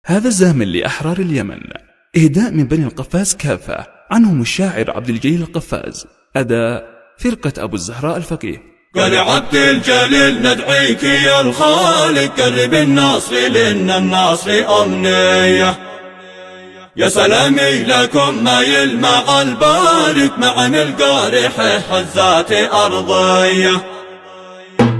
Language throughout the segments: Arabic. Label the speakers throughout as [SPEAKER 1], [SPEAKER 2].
[SPEAKER 1] هذا الزامن لأحرار اليمن، إهداء من بني القفاز كافة، عنهم الشاعر عبد الجليل القفاز، أداء فرقة أبو الزهراء الفقيه.
[SPEAKER 2] قال عبد الجليل ندعيك يا الخالق قرب النصر لأن النصر أمنية، يا سلامي لكم ما يلمع البارك مع القارحة حزات أرضية،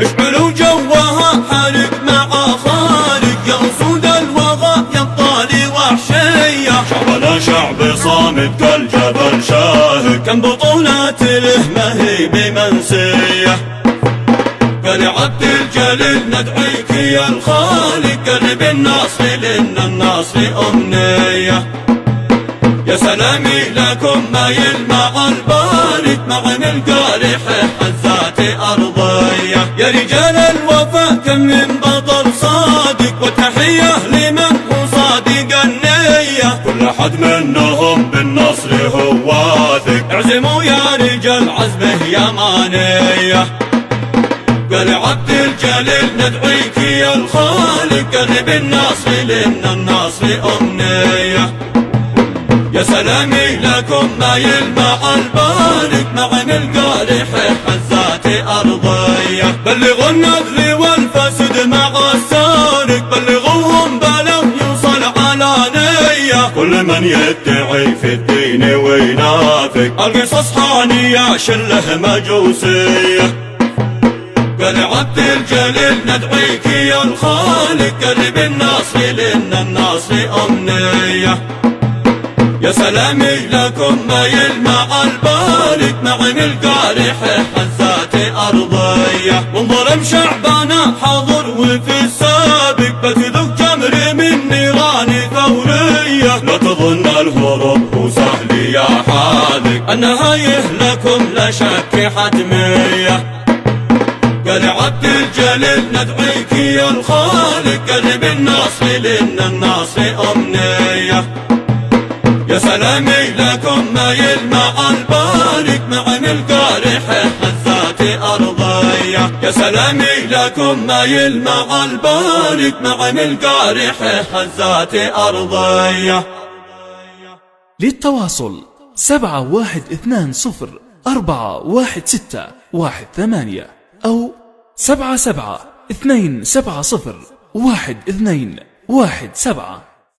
[SPEAKER 2] اشعلوا جوها حارق مع خارق يا أسود الوغى يا الطالي وحشية، شعبنا شعب صامت كالجبل شاهق كم بطولات له ما هي بمنسية. قال عبد الجليل ندعيك يا الخالق قرب النصر لأن النصر أمنية، يا سلامي لكم ما يلمع البارك مع القارحة حزات أرضية، يا رجال الوفا كم من بطل صادق وتحية لمن هو صادق النية، كل حد منهم بالنصر هو واثق اعزموا يا رجال عزمه يمانية. قال عبد الجليل ندعيك يا الخالق قرب النصر لأن النصر أمنية، يا سلامي لكم ما يلمع البارك مع القارحة حزات أرضية، بلغوا النذر والفسد مع السارق بلغوهم بلغ يوصل على نية، كل من يدعي في الدين وينافق القصص حانية شله مجوسية. قال عبد الجليل ندعيك يا الخالق قرب النصر لأن النصر أمنية، يا سلامي لكم ما يلمع البارك مع القارحة حزات أرضية، منظلم شعبنا حاضر وفي السابق بتذوق جمر من نيران ثورية، لا تظن الهروب هو سهل يا حاذق النهاية لكم لا شك حتمية. قال عبد الجليل ندعيك يا الخالق قرب النصر لأن النصر أمنية، يا سلامي لكم ما يلمع البارك مع القارحة حزات أرضية، يا سلامي لكم ما يلمع البارك مع القارحة حزات أرضية.
[SPEAKER 1] للتواصل 7120416118 أو 77 270 1217.